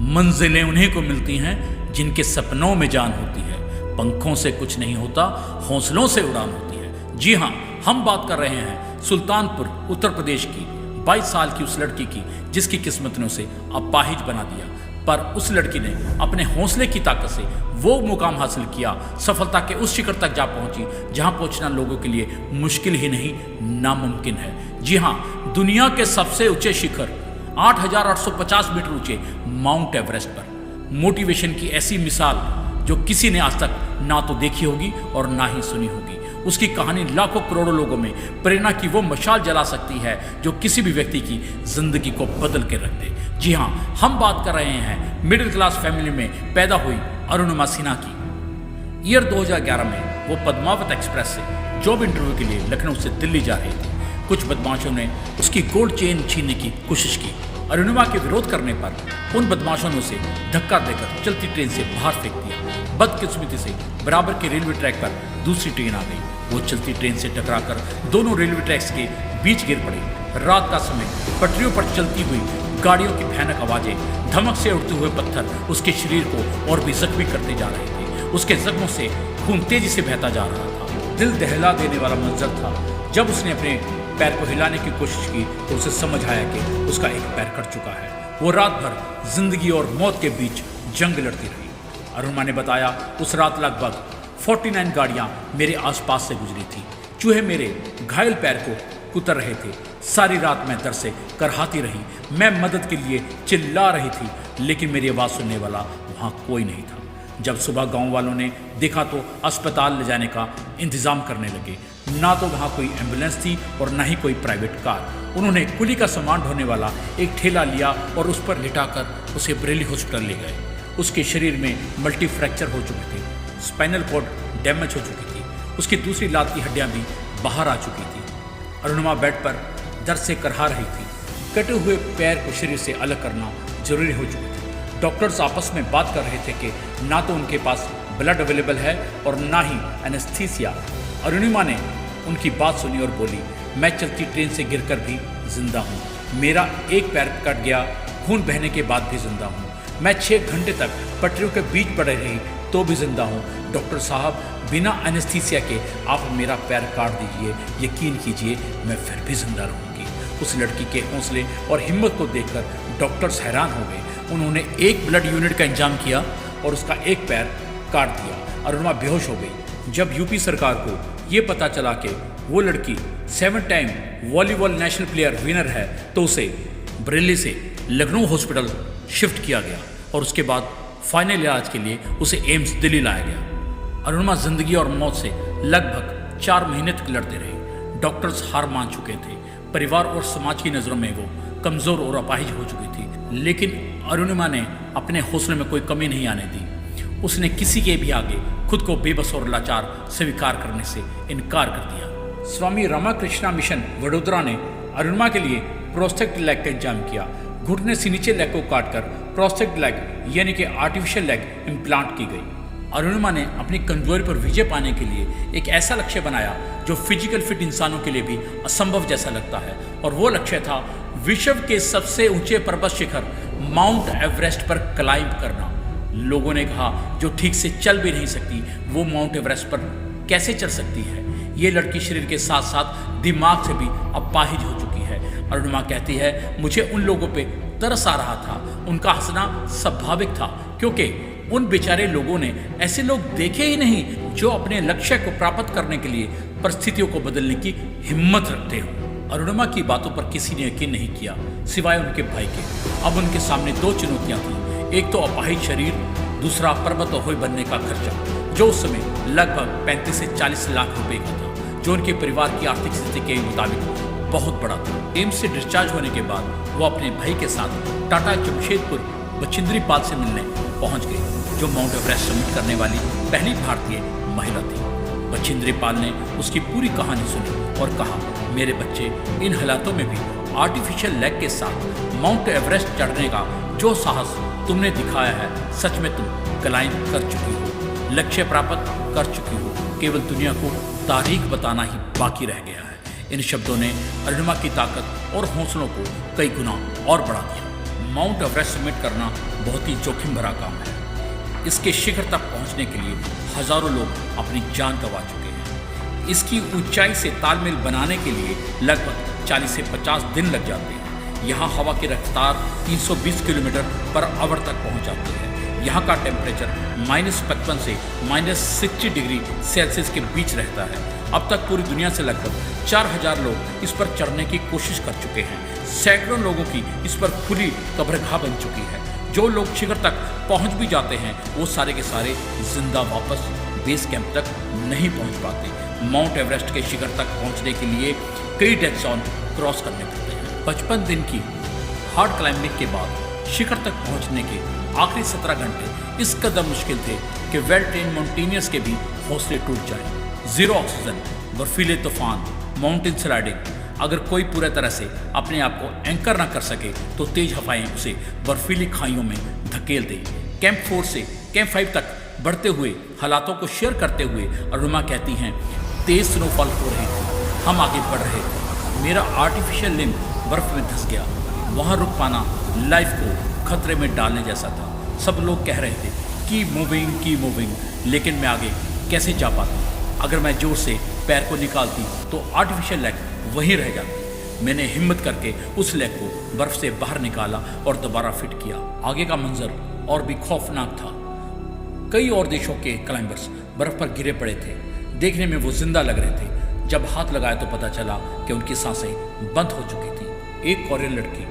मंजिलें उन्हीं को मिलती हैं जिनके सपनों में जान होती है। पंखों से कुछ नहीं होता, हौसलों से उड़ान होती है। जी हाँ, हम बात कर रहे हैं सुल्तानपुर उत्तर प्रदेश की 22 साल की उस लड़की की जिसकी किस्मत ने उसे अपाहिज बना दिया। पर उस लड़की ने अपने हौसले की ताकत से वो मुकाम हासिल किया, सफलता के उस शिखर तक जा पहुंची जहां पहुंचना लोगों के लिए मुश्किल ही नहीं नामुमकिन है। जी हाँ, दुनिया के सबसे ऊंचे शिखर 8,850 मीटर ऊंचे माउंट एवरेस्ट पर मोटिवेशन की ऐसी मिसाल जो किसी ने आज तक ना तो देखी होगी और ना ही सुनी होगी। उसकी कहानी लाखों करोड़ों लोगों में प्रेरणा की वो मशाल जला सकती है जो किसी भी व्यक्ति की जिंदगी को बदल के रख दे। जी हाँ, हम बात कर रहे हैं मिडिल क्लास फैमिली में पैदा हुई अरुणिमा सिन्हा की। ईयर 2011 में वो पद्मावत एक्सप्रेस से जॉब इंटरव्यू के लिए लखनऊ से दिल्ली जा रही थी। कुछ बदमाशों ने उसकी गोल्ड चेन छीनने की कोशिश की। अरुणिमा के विरोध करने पर उन बदमाशों ने उसे धक्का देकर चलती ट्रेन से बाहर फेंक दिया। बदकिस्मती से बराबर के रेलवे ट्रैक पर दूसरी ट्रेन आ गई। वो चलती ट्रेन से टकराकर दोनों रेलवे ट्रैक्स के बीच गिर पड़ी। रात का समय, पटरियों पर चलती हुई गाड़ियों की भयानक आवाजें, धमक से उड़ते हुए पत्थर उसके शरीर को और भी जख्मी करते जा रहे थे। उसके जख्मों से खून तेजी से बहता जा रहा था। दिल दहला देने वाला मंजर था। जब उसने अपने पैर को हिलाने की कोशिश की तो उसे समझ आया कि उसका एक पैर कट चुका है। वो रात भर जिंदगी और मौत के बीच जंग लड़ती रही। अरुणिमा ने बताया, उस रात लगभग 49 गाड़ियां मेरे आसपास से गुजरी थी। चूहे मेरे घायल पैर को कुतर रहे थे। सारी रात मैं दर्द से करहाती रही। मैं मदद के लिए चिल्ला रही थी, लेकिन मेरी आवाज़ सुनने वाला वहाँ कोई नहीं था। जब सुबह गांव वालों ने देखा तो अस्पताल ले जाने का इंतज़ाम करने लगे। ना तो वहाँ कोई एम्बुलेंस थी और ना ही कोई प्राइवेट कार। उन्होंने कुली का सामान ढोने वाला एक ठेला लिया और उस पर लिटाकर उसे बरेली हॉस्पिटल ले गए। उसके शरीर में मल्टी फ्रैक्चर हो चुके थे, स्पाइनल कॉर्ड डैमेज हो चुकी थी, उसकी दूसरी लात की हड्डियाँ भी बाहर आ चुकी थी। अरुणिमा बेड पर दर्द से करहा रही थी। कटे हुए पैर को शरीर से अलग करना जरूरी हो चुकी थी। डॉक्टर्स आपस में बात कर रहे थे कि ना तो उनके पास ब्लड अवेलेबल है और ना ही एनेस्थीसिया। अरुणिमा ने उनकी बात सुनी और बोली, मैं चलती ट्रेन से गिरकर भी जिंदा हूँ। मेरा एक पैर कट गया, खून बहने के बाद भी जिंदा हूँ। मैं 6 घंटे तक पटरियों के बीच पड़े रही तो भी जिंदा हूँ। डॉक्टर साहब, बिना एनेस्थीसिया के आप मेरा पैर काट दीजिए, यकीन कीजिए मैं फिर भी जिंदा रहूँगी। उस लड़की के हौसले और हिम्मत को देखकर डॉक्टर्स हैरान हो गए। उन्होंने एक ब्लड यूनिट का इंतजाम किया और उसका एक पैर काट दिया। अरुणिमा बेहोश हो गई। जब यूपी सरकार को ये पता चला कि वो लड़की 7 time volleyball national player winner है तो उसे बरेली से लखनऊ हॉस्पिटल शिफ्ट किया गया और उसके बाद फाइनल इलाज के लिए उसे एम्स दिल्ली लाया गया। अरुणिमा जिंदगी और मौत से लगभग 4 महीने तक लड़ते रहे। डॉक्टर्स हार मान चुके थे। परिवार और समाज की नज़रों में वो कमज़ोर और अपाहिज हो चुकी थी, लेकिन अरुणिमा ने अपने हौसले में कोई कमी नहीं आने दी। उसने किसी के भी आगे खुद को बेबस और लाचार स्वीकार करने से इनकार कर दिया। स्वामी रामाकृष्णा मिशन वडोदरा ने अरुणिमा के लिए प्रोस्थेटिक लेग का इंतजाम किया। घुटने से नीचे लेग को काटकर प्रोस्थेटिक लेग यानी कि आर्टिफिशियल लेग इम्प्लांट की गई। अरुणिमा ने अपनी कमजोरी पर विजय पाने के लिए एक ऐसा लक्ष्य बनाया जो फिजिकल फिट इंसानों के लिए भी असंभव जैसा लगता है, और वो लक्ष्य था विश्व के सबसे ऊंचे पर्वत शिखर माउंट एवरेस्ट पर क्लाइंब करना। लोगों ने कहा, जो ठीक से चल भी नहीं सकती वो माउंट एवरेस्ट पर कैसे चल सकती है। ये लड़की शरीर के साथ साथ दिमाग से भी अपाहिज हो चुकी है। अरुणिमा कहती है, मुझे उन लोगों पे तरस आ रहा था। उनका हंसना स्वाभाविक था क्योंकि उन बेचारे लोगों ने ऐसे लोग देखे ही नहीं जो अपने लक्ष्य को प्राप्त करने के लिए परिस्थितियों को बदलने की हिम्मत रखते हो। अरुणिमा की बातों पर किसी ने यकीन नहीं किया सिवाय उनके भाई के। अब उनके सामने 2 चुनौतियां थी, एक तो अपाहिज शरीर, दूसरा पर्वतारोही बनने का खर्चा जो उस समय लगभग 35 से 40 लाख रुपए का था, जो उनके परिवार की आर्थिक स्थिति के मुताबिक बहुत बड़ा था। एम्स से डिस्चार्ज होने के बाद वो अपने भाई के साथ टाटा जमशेदपुर बछिंद्री पाल से मिलने पहुंच गई, जो माउंट एवरेस्ट समिट करने वाली पहली भारतीय महिला थी। बछिंद्री पाल ने उसकी पूरी कहानी सुनी और कहा, मेरे बच्चे, इन हालातों में भी आर्टिफिशियल लेग के साथ माउंट एवरेस्ट चढ़ने का जो साहस तुमने दिखाया है, सच में तुम क्लाइंब कर चुकी हो, लक्ष्य प्राप्त कर चुकी हो। केवल दुनिया को तारीख बताना ही बाकी रह गया है। इन शब्दों ने अरुणिमा की ताकत और हौसलों को कई गुना और बढ़ा दिया। माउंट एवरेस्ट समिट करना बहुत ही जोखिम भरा काम है। इसके शिखर तक पहुंचने के लिए हजारों लोग अपनी जान गंवा चुके हैं। इसकी ऊंचाई से तालमेल बनाने के लिए लगभग 40 से 50 दिन लग जाते हैं। यहाँ हवा की रफ्तार 320 किलोमीटर पर आवर तक पहुंच जाती है। यहाँ का टेम्परेचर -55 से -60 डिग्री सेल्सियस के बीच रहता है। अब तक पूरी दुनिया से लगभग 4000 लोग इस पर चढ़ने की कोशिश कर चुके हैं। सैकड़ों लोगों की इस पर खुली कब्रगाह बन चुकी है। जो लोग शिखर तक पहुंच भी जाते हैं वो सारे के सारे जिंदा वापस बेस कैंप तक नहीं पहुंच पाते। माउंट एवरेस्ट के शिखर तक पहुंचने के लिए कई डेथ जोन क्रॉस करने पड़ते हैं। 55 दिन की हार्ड क्लाइंबिंग के बाद शिखर तक पहुंचने के आखिरी 17 घंटे इस कदर मुश्किल थे कि वेल ट्रेन माउंटेनियर्स के भी हौसले टूट जाए। जीरो ऑक्सीजन, बर्फीले तूफान, माउंटेन स्लाइडिंग। अगर कोई पूरी तरह से अपने आप को एंकर ना कर सके तो तेज हवाएं उसे बर्फीली खाइयों में धकेल दें। कैंप 4 से कैंप 5 तक बढ़ते हुए हालातों को शेयर करते हुए अरुणिमा कहती हैं, तेज स्नोफॉल हो रही थी, हम आगे बढ़ रहे थे, मेरा आर्टिफिशियल लिम्ब बर्फ में धंस गया। वहाँ रुक पाना लाइफ को खतरे में डालने जैसा था। सब लोग कह रहे थे की मूविंग, लेकिन मैं आगे कैसे जा पाता। अगर मैं जोर से पैर को निकालती तो आर्टिफिशियल लेग वहीं रह जाती। मैंने हिम्मत करके उस लेग को बर्फ से बाहर निकाला और दोबारा फिट किया। आगे का मंजर और भी खौफनाक था। कई और देशों के क्लाइंबर्स बर्फ पर गिरे पड़े थे। देखने में वो जिंदा लग रहे थे। जब हाथ लगाया तो पता चला कि उनकी सांसें बंद हो चुकी थी। एक कोरियन लड़की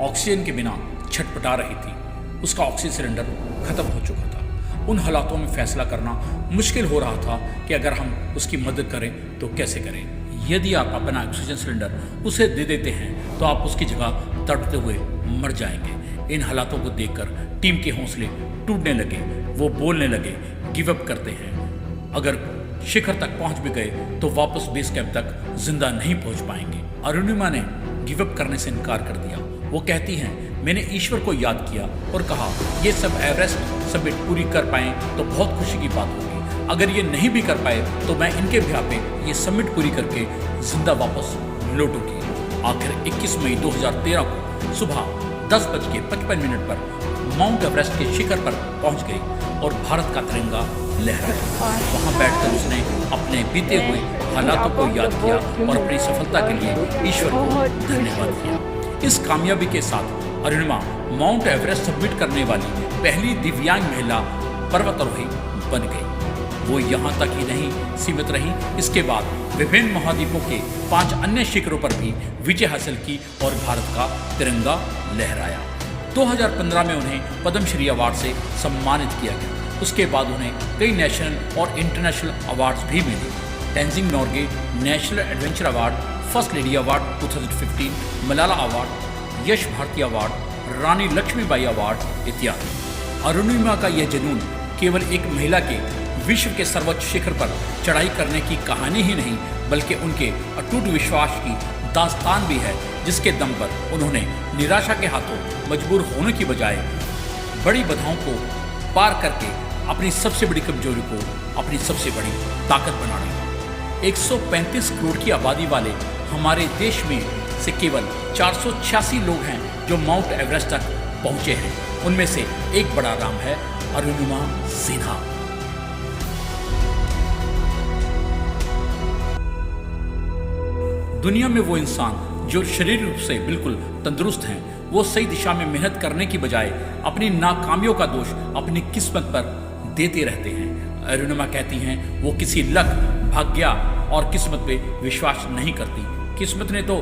ऑक्सीजन के बिना छटपटा रही थी। उसका ऑक्सीजन सिलेंडर खत्म हो चुका था। उन हालातों में फैसला करना मुश्किल हो रहा था कि अगर हम उसकी मदद करें तो कैसे करें। यदि आप अपना ऑक्सीजन सिलेंडर उसे दे देते हैं तो आप उसकी जगह तड़पते हुए मर जाएंगे। इन हालातों को देखकर टीम के हौसले टूटने लगे। वो बोलने लगे, गिव अप करते हैं। अगर शिखर तक पहुंच भी गए तो वापस बेस कैंप तक जिंदा नहीं पहुंच पाएंगे। अरुणिमा ने गिव अप करने से इनकार कर दिया। वो कहती हैं, मैंने ईश्वर को याद किया और कहा ये सब एवरेस्ट समिट पूरी कर पाएं तो बहुत खुशी की बात होगी। अगर ये नहीं भी कर पाए तो मैं इनके ब्याह पे ये समिट पूरी करके जिंदा वापस लौटूंगी। आखिर 21 मई 2013 को सुबह 10:55 पर माउंट एवरेस्ट के शिखर पर पहुंच गई और भारत का तिरंगा लहराया। वहां बैठकर उसने अपने बीते हुए हालातों को याद किया और अपनी सफलता के लिए ईश्वर को धन्यवाद दिया। इस कामयाबी के साथ अरुणिमा माउंट एवरेस्ट सबमिट करने वाली पहली दिव्यांग महिला पर्वतारोही बन गई। वो यहाँ तक ही नहीं सीमित रही, इसके बाद विभिन्न महाद्वीपों के 5 अन्य शिखरों पर भी विजय हासिल की और भारत का तिरंगा लहराया। 2015 में उन्हें पद्मश्री अवार्ड से सम्मानित किया गया। उसके बाद उन्हें कई नेशनल और इंटरनेशनल अवार्ड्स भी मिले। Tenzing Norgay national adventure award, first lady award 2015, Malala award, Yash Bharati award, Rani Laxmibai award इत्यादि। अरुणिमा का यह जुनून केवल एक महिला के विश्व के सर्वोच्च शिखर पर चढ़ाई करने की कहानी ही नहीं बल्कि उनके अटूट विश्वास की दास्तान भी है, जिसके दम पर उन्होंने निराशा के हाथों मजबूर होने की बजाय बड़ी बाधाओं को पार करके अपनी सबसे बड़ी कमजोरी को अपनी सबसे बड़ी ताकत बना ली। 135 करोड़ की आबादी वाले हमारे देश में से केवल 486 लोग हैं जो माउंट एवरेस्ट तक पहुंचे हैं। उनमें से एक बड़ा नाम है अरुणिमा सिन्हा। दुनिया में वो इंसान जो शरीर रूप से बिल्कुल तंदुरुस्त हैं, वो सही दिशा में मेहनत करने की बजाय अपनी नाकामियों का दोष अपनी किस्मत पर देते रहते हैं। अरुणिमा कहती हैं वो किसी लक, भाग्य और किस्मत पे विश्वास नहीं करती। किस्मत ने तो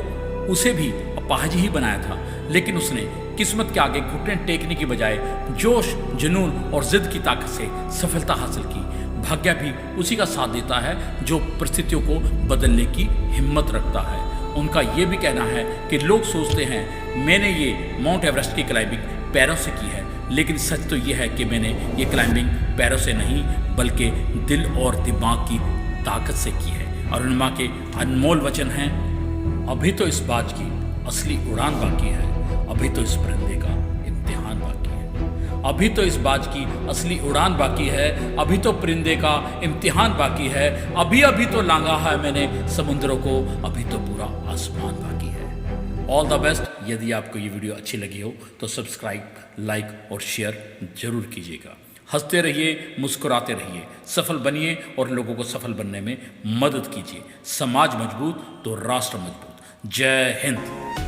उसे भी अपाहिज ही बनाया था, लेकिन उसने किस्मत के आगे घुटने टेकने की बजाय जोश, जुनून और जिद की ताकत से सफलता हासिल की। भाग्य भी उसी का साथ देता है जो परिस्थितियों को बदलने की हिम्मत रखता है। उनका ये भी कहना है कि लोग सोचते हैं मैंने ये माउंट एवरेस्ट की क्लाइंबिंग पैरों से की है, लेकिन सच तो ये है कि मैंने ये क्लाइंबिंग पैरों से नहीं बल्कि दिल और दिमाग की ताकत से की है। अरुणिमा के अनमोल वचन हैं, अभी तो इस बाज की असली उड़ान बाकी है, अभी तो इस परिंदे का इम्तिहान बाकी है। अभी तो इस बाज की असली उड़ान बाकी है, अभी तो परिंदे का इम्तिहान बाकी है। अभी अभी तो लांघा है मैंने समुद्रों को, अभी तो पूरा आसमान बाकी है। All the best. यदि आपको ये वीडियो अच्छी लगी हो तो सब्सक्राइब, लाइक और शेयर जरूर कीजिएगा। हंसते रहिए, मुस्कुराते रहिए, सफल बनिए और लोगों को सफल बनने में मदद कीजिए। समाज मजबूत तो राष्ट्र मजबूत। जय हिंद।